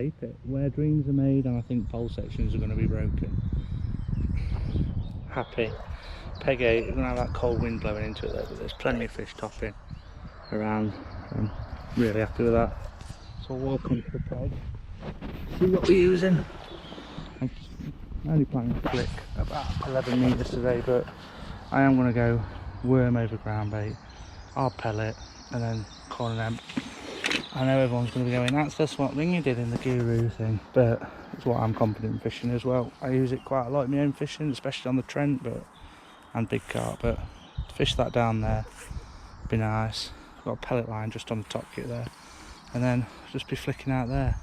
ClayPit, where dreams are made, and I think pole sections are going to be broken. Happy. Peg 8, we're going to have that cold wind blowing into it there, but there's plenty of fish topping around. I'm really happy with that. So we'll walk onto the peg, see what we're using. I'm only planning to flick about 11 metres today, but I am going to go worm over ground bait, hard pellet, and then corn and hemp. I know everyone's going to be going, that's just what thing you did in the guru thing, but it's what I'm confident in fishing as well. I use it quite a lot in my own fishing, especially on the Trent and big carp, but to fish that down there would be nice. I've got a pellet line just on the top kit there, and then just be flicking out there.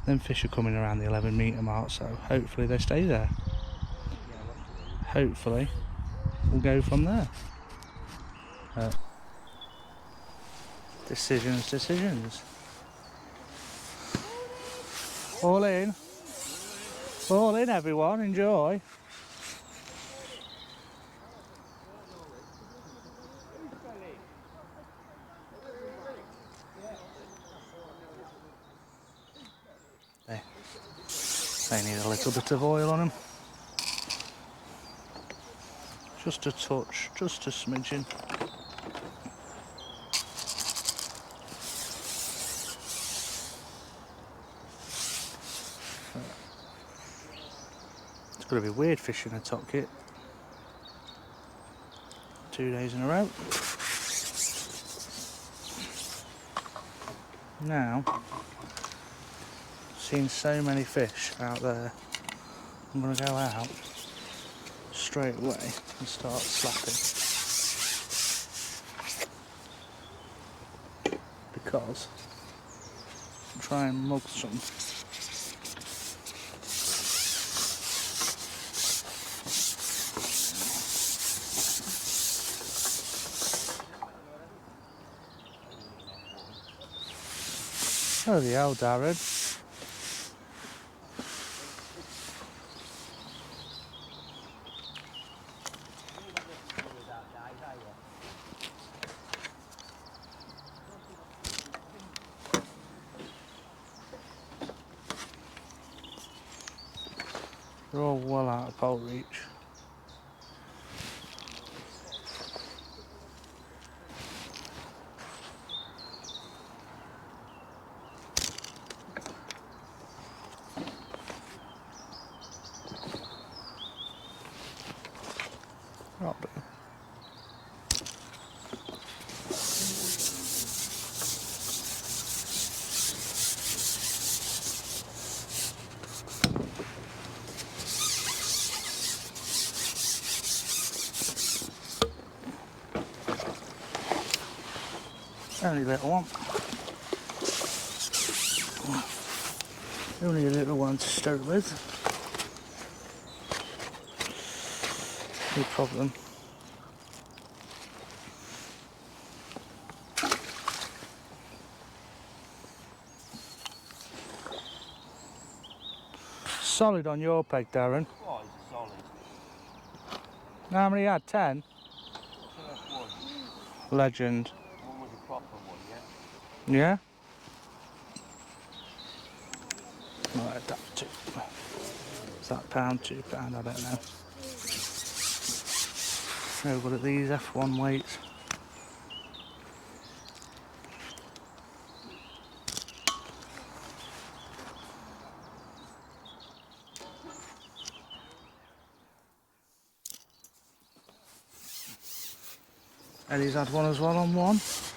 Then fish are coming around the 11 metre mark, so hopefully they stay there. Hopefully we'll go from there. Decisions. All in everyone, enjoy. They need a little bit of oil on them. Just a touch, just a smidgen. It's going to be weird fishing a top kit 2 days in a row. Now, seen so many fish out there, I'm going to go out straight away and start slapping, because I'm trying to mug some. Oh the hell, Darren. They're all well out of pole reach. Probably. Only a little one. Only a little one to start with. No problem. Solid on your peg, Darren. Oh, he's a solid. How many you had? 10? One. Legend. One was a proper one, yeah? Yeah? Right, that two. Is that £1, £2? I don't know. So good at these F1 weights. Eddie's had one as well on one. See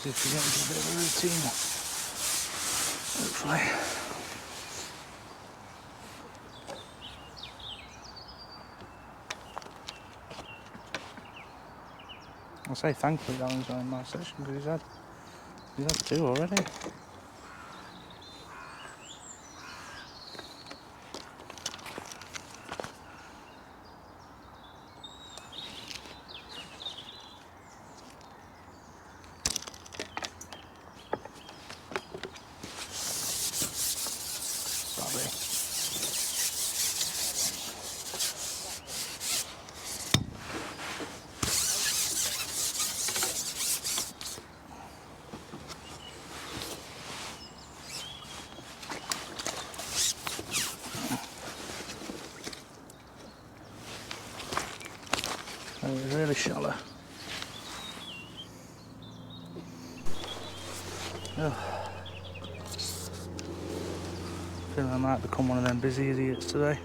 if we get into a bit of a routine. Hopefully. I'll say thankfully that one's on my session because he's had 2 already. So it's really shallow. Oh. Feeling I might become one of them busy idiots today.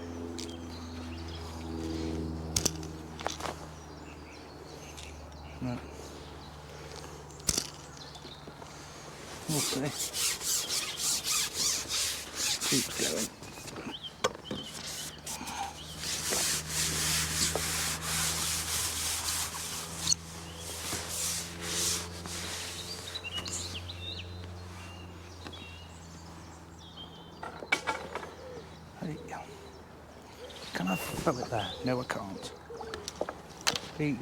No. We'll see. Keeps going. Hey. Can I throw it there? No, I can't. Hey.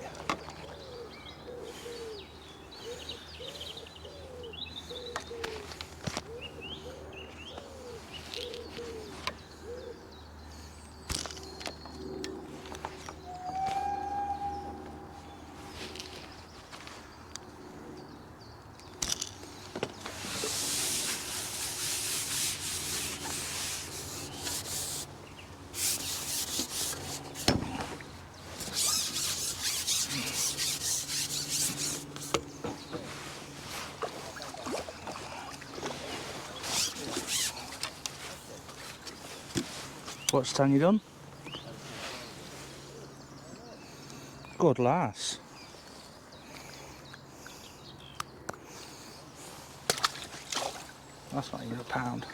What's Tanya done? Good lass. That's not even a pound.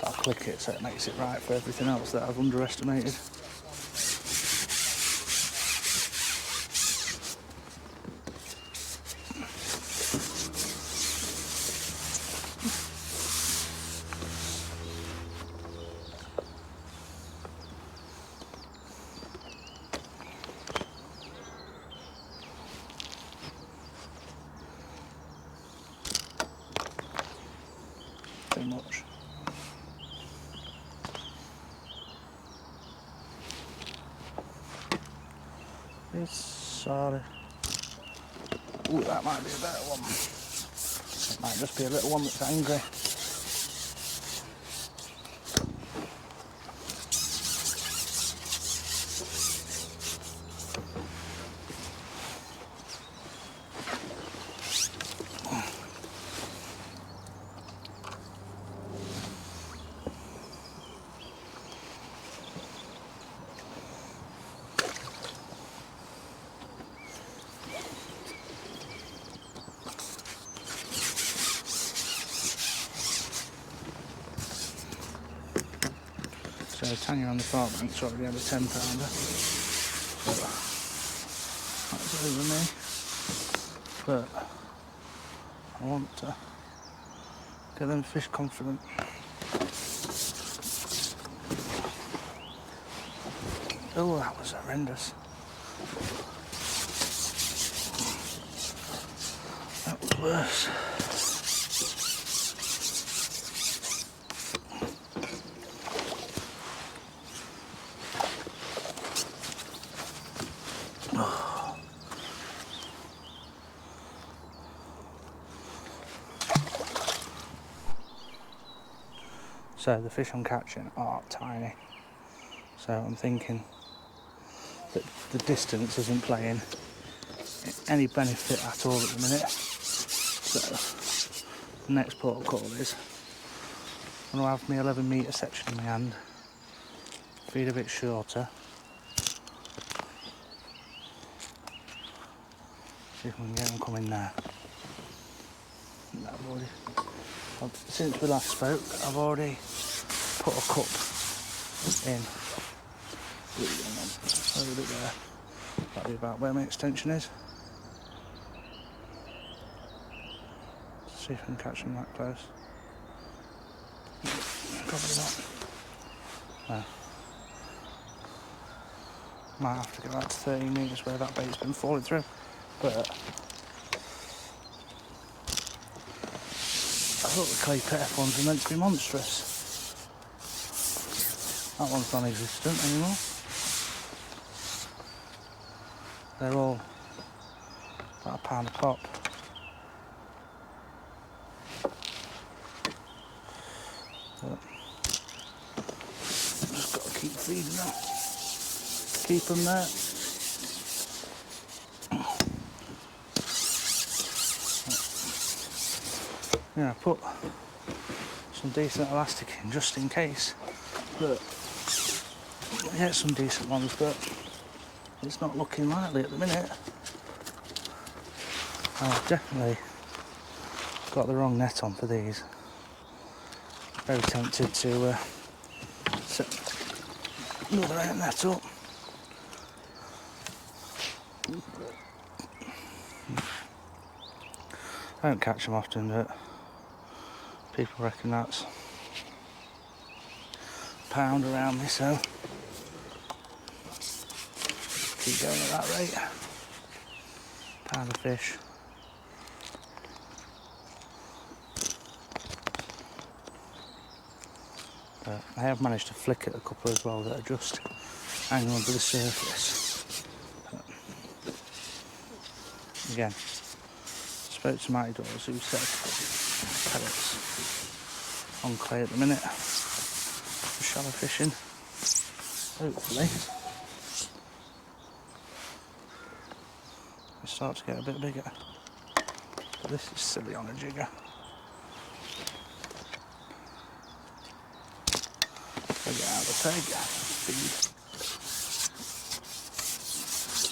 But I'll click it so it makes it right for everything else that I've underestimated. Too much. It's solid. Ooh, that might be a better one. It might just be a little one that's angry. So Tanya on the far bank's already had a 10-pounder. So that's over me. But I want to get them fish confident. Oh, that was horrendous. That was worse. So the fish I'm catching are tiny. So I'm thinking that the distance isn't playing any benefit at all at the minute. So the next port of call is I'm going to have my 11-metre section in my hand, feed a bit shorter, see if we can get them coming there. Since we last spoke, I've already put a cup in. Hold it there. That'll be about where my extension is. See if I can catch them that close. Probably not. No. Might have to go out to 30 metres where that bait's been falling through. But I thought the ClayPit ones were meant to be monstrous. That one's non-existent anymore. They're all about a pound a pop. But just got to keep feeding them. Keep them there. you know, put some decent elastic in just in case. But we get some decent ones, but it's not looking likely at the minute. I've definitely got the wrong net on for these. Very tempted to set another net up. I don't catch them often, but people reckon that's a pound around me, so keep going at that rate. Pound of fish. But I have managed to flick at a couple as well that are just hanging under the surface. But again, spoke to Matty Dawes who said pellets on clay at the minute for shallow fishing. Hopefully they start to get a bit bigger. But this is silly on a jigger. So get out of the peg, feed.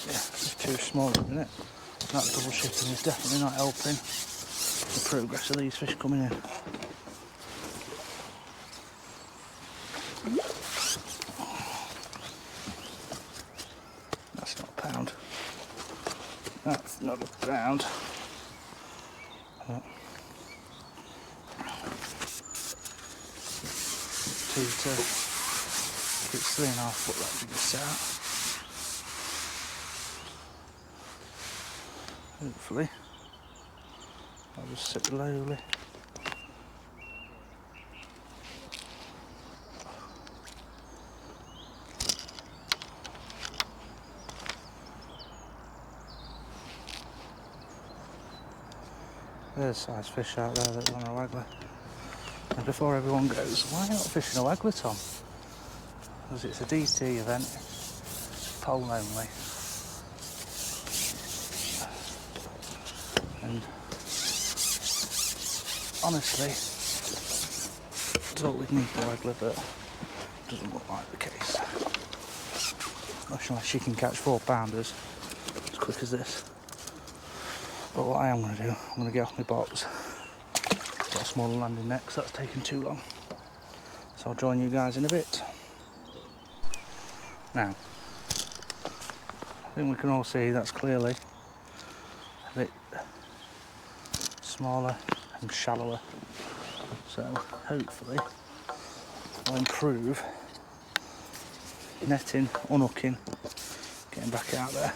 Yeah, it's too small at the minute. That double shipping is definitely not helping the progress of these fish coming in. That's not a pound. That's not a pound. It's 3.5 foot that big set out. Hopefully I'll just sit lowly. There's size fish out there that want a waggler. And before everyone goes, why are you not fishing a waggler, Tom? Because it's a DT event, pole only. And honestly, I thought we'd need the waggler, but it doesn't look like the case. Not unless you can catch 4-pounders as quick as this. But what I am going to do, I'm going to get off my box. Got a smaller landing net because that's taken too long. So I'll join you guys in a bit. Now, I think we can all see that's clearly a bit smaller and shallower. So hopefully I'll improve netting, unhooking, getting back out there.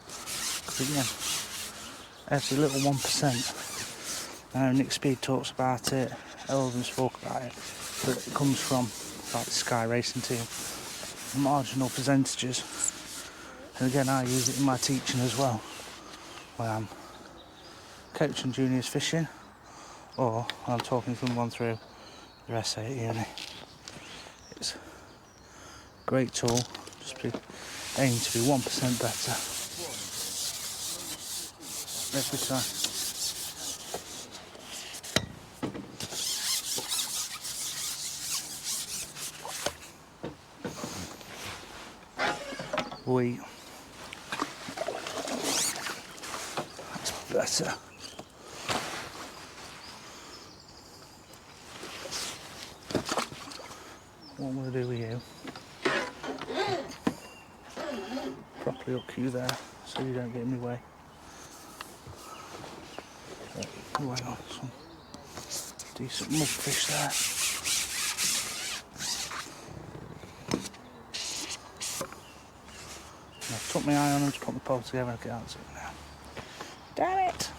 Because again, every little 1%. I know Nick Speed talks about it, Elvin spoke about it, but it comes from like the Sky Racing team, the marginal percentages. And again, I use it in my teaching as well, when I'm coaching juniors fishing, or when I'm talking someone through their essay at uni. It's a great tool, just aim to be 1% better every time. That's better. What I'm going to do with you, properly hook you there so you don't get in my way. Oh, hang on, some decent mudfish there. I've took my eye on them to put my pole together and get out to it now. Damn it!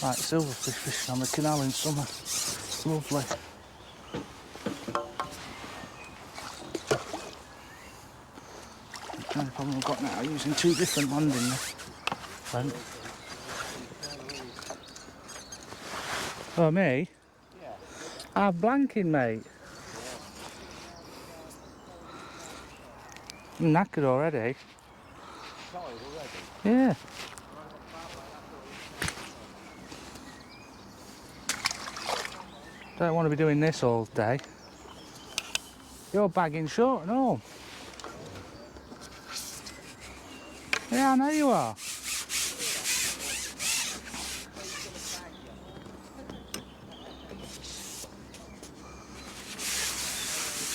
Like silverfish fishing on the canal in summer. Lovely. The only problem I've got now using two different landing lengths. Oh, me? Yeah. I'm blanking, mate. I'm knackered already. Tired already? Yeah. Don't want to be doing this all day. You're bagging short and all. Yeah, I know you are.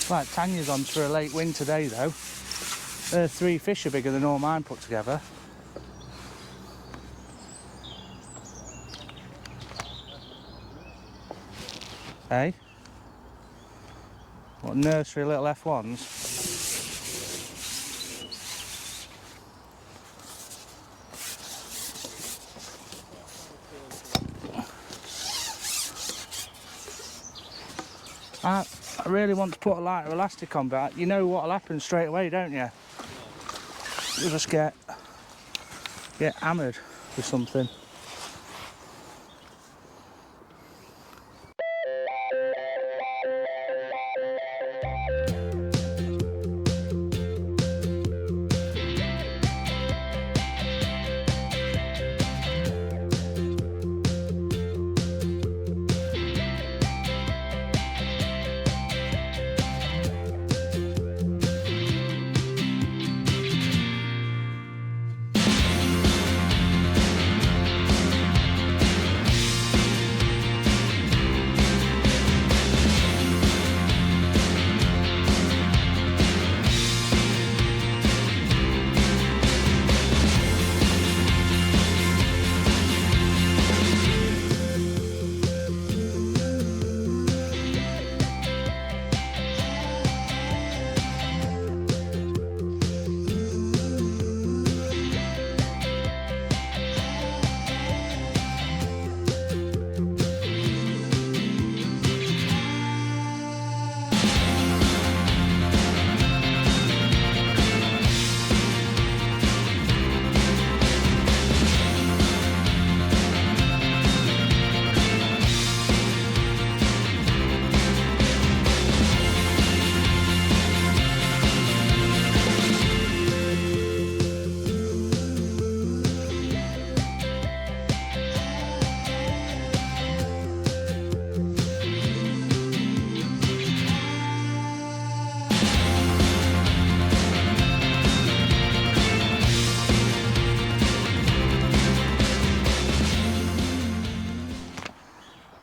Right, Tanya's on for a late win today though. Her 3 fish are bigger than all mine put together. Hey? What, nursery little F1s? I really want to put a lighter elastic on, but you know what'll happen straight away, don't you? You'll just get hammered with something.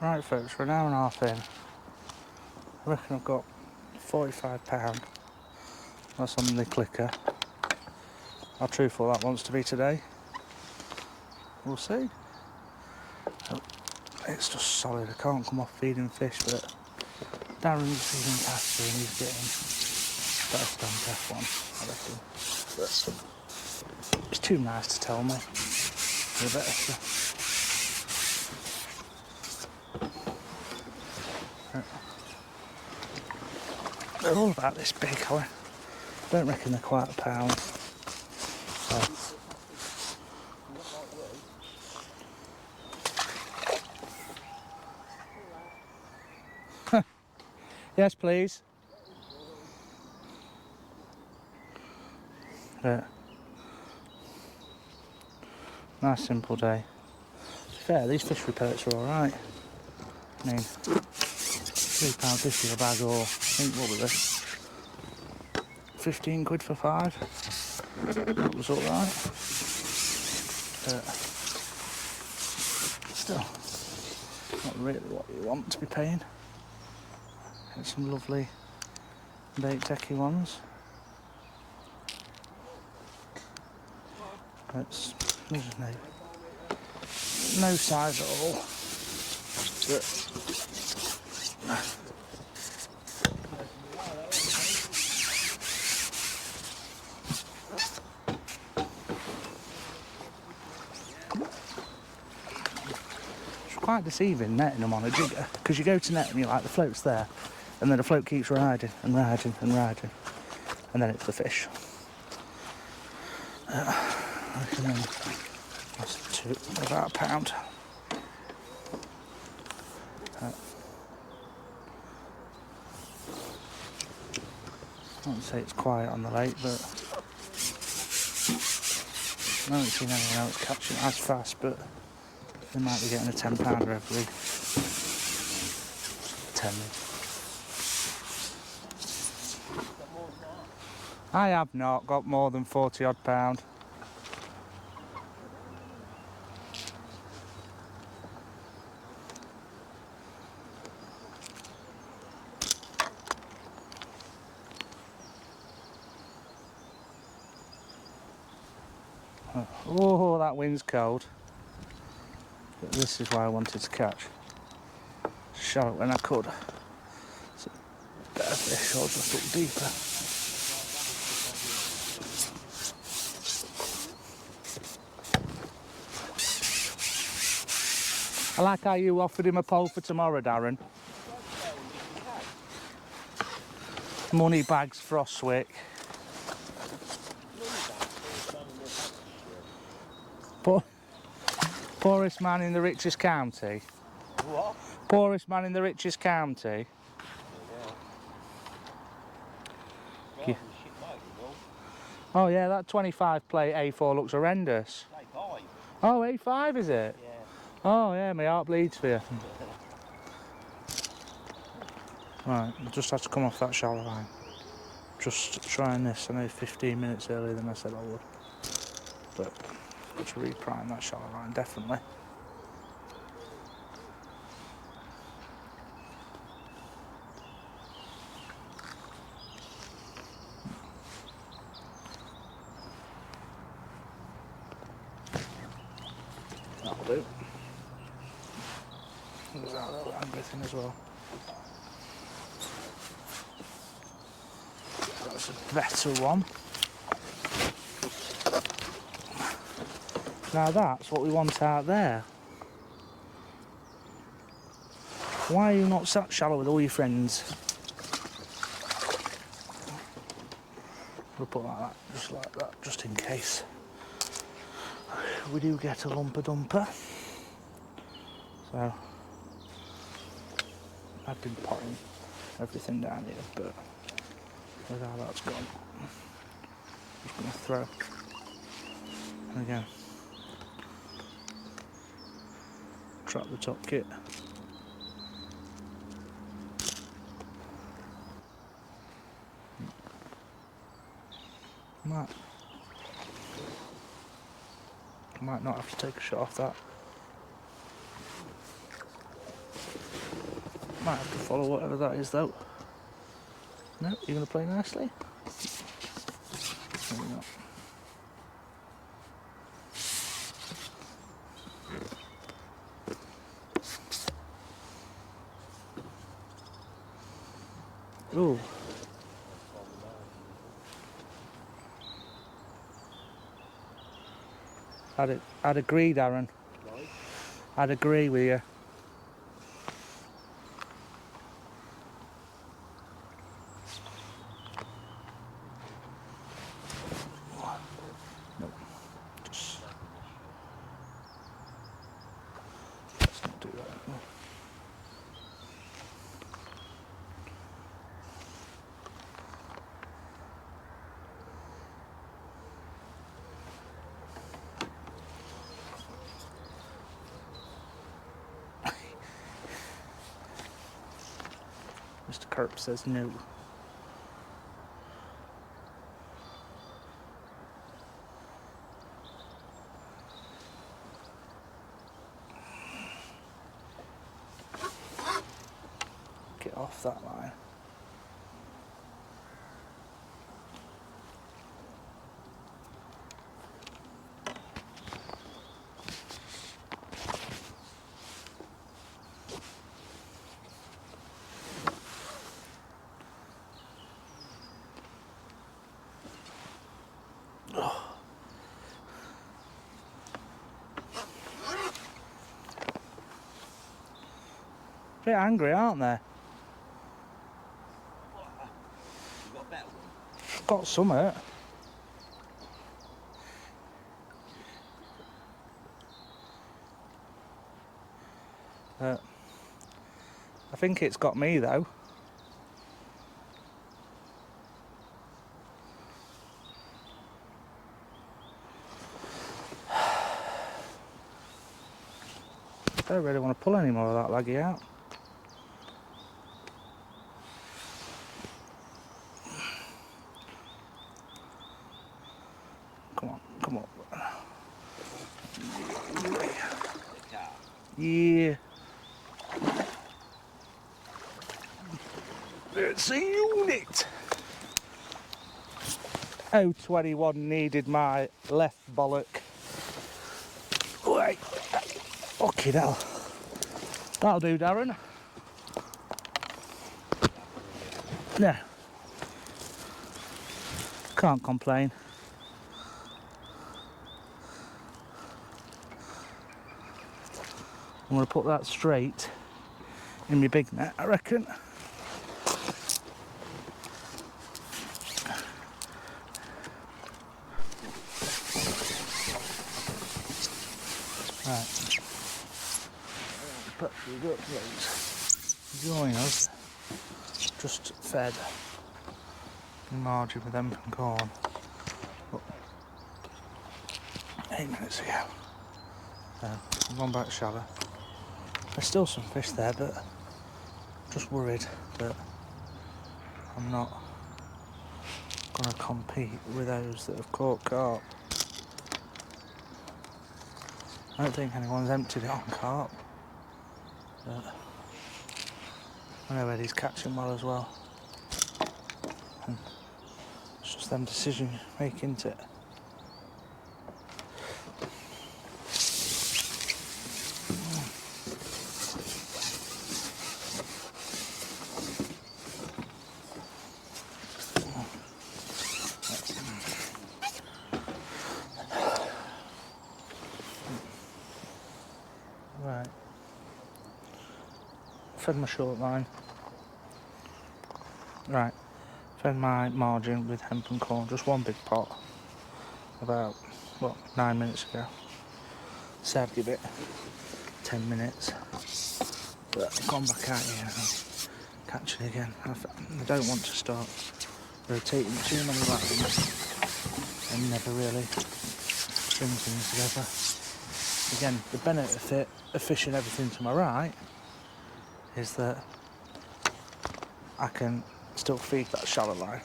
Right folks, we're an hour and a half in. I reckon I've got £45. That's on the clicker. How truthful that wants to be today. We'll see. It's just solid, I can't come off feeding fish, but Darren's feeding Casper and he's getting better stamp F1, I reckon. But it's too nice to tell me. They're better to... They're all about this big, I don't reckon they're quite a pound. So. Yes, please. Yeah. Nice simple day. To be fair, these fish repeats are alright. I mean, £3.50 a bag, or I think, what was it? 15 quid for 5. That was alright. Still, not really what you want to be paying. Get some lovely bait techie ones. There's no size at all. quite deceiving netting them on a jigger, because you go to net and you're like, the float's there, and then the float keeps riding and riding and riding, and then it's the fish. And then that's about a pound. I wouldn't say it's quiet on the lake, but I haven't seen anyone else catching it as fast, but they might be getting a £10 every 10 minutes. I have not got more than 40 odd pound. Oh, that wind's cold. But this is why I wanted to catch. Shallow when I could. It's a better fish, or just look deeper. I like how you offered him a pole for tomorrow, Darren. Money bags, Frostwick. Poorest man in the richest county. What? Poorest man in the richest county. Yeah. Oh yeah, that 25 plate A4 looks horrendous. A5. Oh, A5 is it? Yeah. Oh yeah, my heart bleeds for you. Right, I just had to come off that shallow line. Just trying this, I know 15 minutes earlier than I said I would. But to reprime that shallow line, definitely. That'll do. There's that little angry thing as well. That's a better one. Now that's what we want out there. Why are you not sat shallow with all your friends? We'll put like that, just in case we do get a lumper dumper. So I've been potting everything down here, but with how that's gone, I'm just going to throw. And again, trap the top kit. Might not have to take a shot off that. Might have to follow whatever that is though. No, you're going to play nicely? Maybe not. Ooh. I'd agree, Darren. I'd agree with you. No, just let's not do that anymore. Mr. Carp says no. Get off that line. A bit angry, aren't they? You got a better one? Got some hurt. I think it's got me though. I don't really want to pull any more of that laggy out. Come on, come on. Yeah. It's a unit. 021 needed my left bollock. Wait. Fucking hell. That'll do, Darren. No. Can't complain. I'm going to put that straight in my big net, I reckon. Right. Put you good, please. Join us. Just fed margin with them and corn. 8 minutes ago. I'm gone back shallow. There's still some fish there, but I'm just worried that I'm not going to compete with those that have caught carp. I don't think anyone's emptied it on carp, but I know Eddie's catching well as well. And it's just them decision making it. Right, fed my short line. Right, fed my margin with hemp and corn, just one big pot, about, what, 9 minutes ago. Said I'd give it 10 minutes, but I've gone back out here and catch it again. I don't want to start rotating too many lines and never really string things together. Again, the benefit of fishing everything to my right is that I can still feed that shallow line.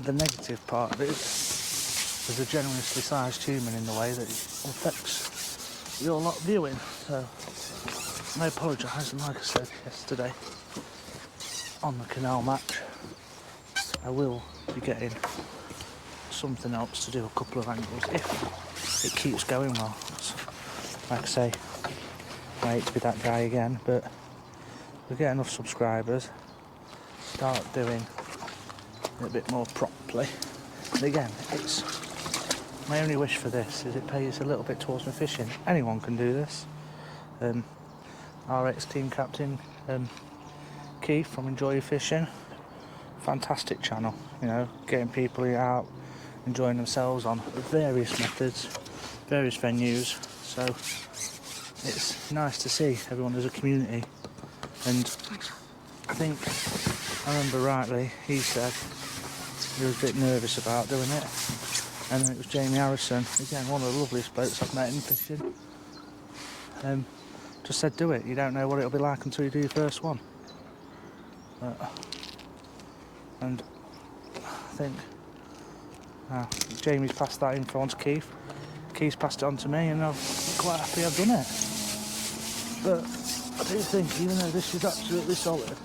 The negative part of it is there's a generously sized human in the way that affects your lot viewing. So I apologise, and like I said yesterday on the canal match, I will be getting something else to do, a couple of angles if it keeps going well. Like I say, I hate to be that guy again, but if we get enough subscribers, start doing it a bit more properly. And again, it's my only wish for this is it pays a little bit towards my fishing. Anyone can do this. Our ex-team captain Keith from Enjoy Your Fishing, fantastic channel, you know, getting people out enjoying themselves on various methods, various venues. So it's nice to see everyone as a community. And I think, I remember rightly, he said he was a bit nervous about doing it, and then it was Jamie Harrison, again one of the loveliest blokes I've met in fishing, just said do it, you don't know what it'll be like until you do your first one. And I think Jamie's passed that info on to Keith, Keith's passed it on to me, and I'm quite happy I've done it. But I do think, even though this is absolutely solid,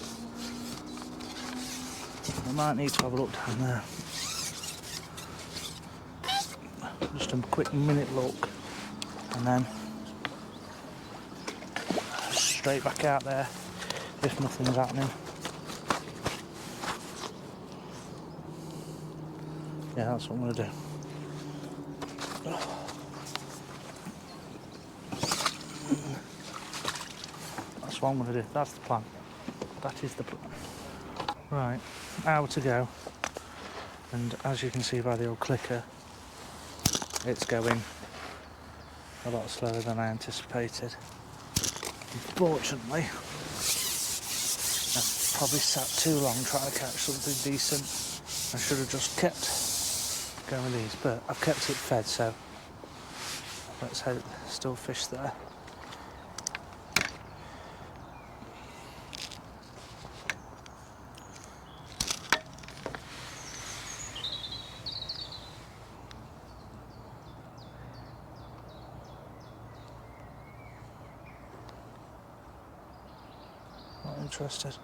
I might need to have a look down there. Just a quick minute look, and then straight back out there if nothing's happening. Yeah, that's what I'm going to do. That's That's what I'm going to do. That's the plan. That is the plan. Right, hour to go. And as you can see by the old clicker, it's going a lot slower than I anticipated. Unfortunately, I've probably sat too long trying to catch something decent. I should have just kept going with these, but I've kept it fed, so let's hope there's still fish there. Not interested.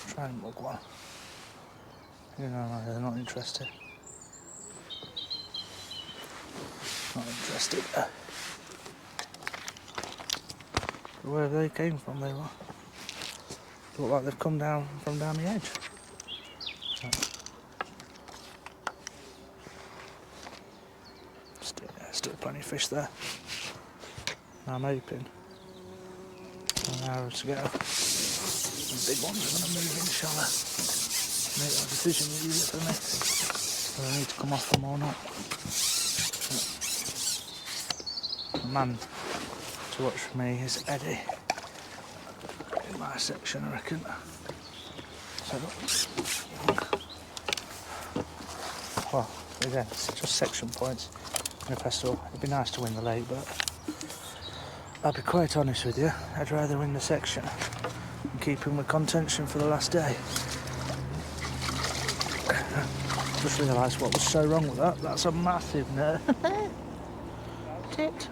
Try and mug one. You know, they're not interested. Not interested. Where they came from, they were. Look like they've come down from down the edge. Still plenty of fish there. I'm hoping an hour to go. The big ones are going to move in shallow. Make that decision easier for me. Whether I need to come off them or not. The man to watch for me is Eddie. In my section, I reckon. So, well, again, it's just section points in a festival. It'd be nice to win the lake, but I'll be quite honest with you, I'd rather win the section and keep him with contention for the last day. Just realised what was so wrong with that. That's a massive nerve. Tit.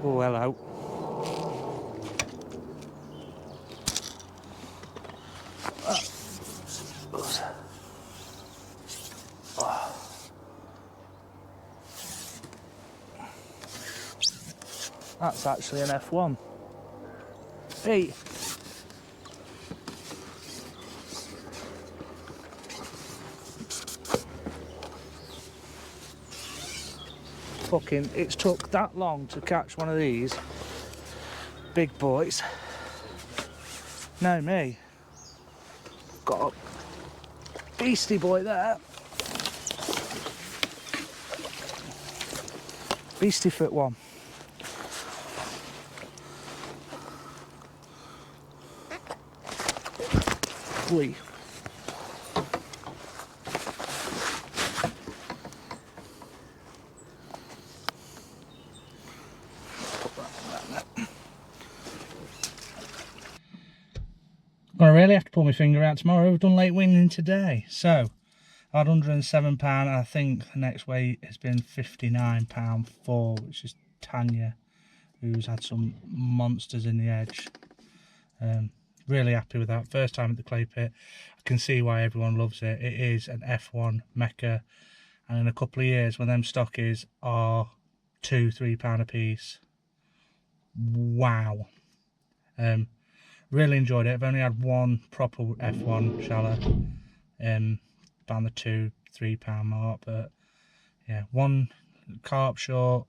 Oh, hello. That's actually an F1. Hey! Fucking, it's took that long to catch one of these big boys. No, me. Got a beastie boy there. Beastie foot one. Wee. I really have to pull my finger out tomorrow. I've done late winning today. So, I had £107. I think the next weight has been £59.4, which is Tanya, who's had some monsters in the edge. Really happy with that. First time at the ClayPit. I can see why everyone loves it. It is an F1 mecca. And in a couple of years, when them stockies are £2–3 a piece. Wow. Really enjoyed it. I've only had one proper F1 shallow. Around the £2–3 mark. But yeah, one carp short,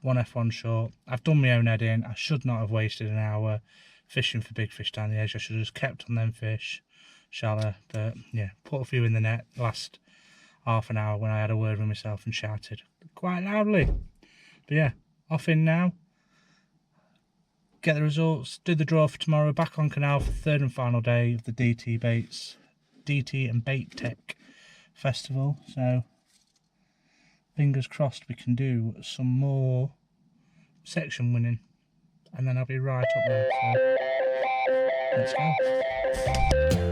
one F1 short. I've done my own heading. I should not have wasted an hour fishing for big fish down the edge. I should have just kept on them fish shallow. But yeah, put a few in the net last half an hour when I had a word with myself and shouted quite loudly. But yeah, off in now. Get the results, do the draw for tomorrow, back on canal for the third and final day of the DT and Bait Tech Festival. So fingers crossed we can do some more section winning, and then I'll be right up there. So let's go.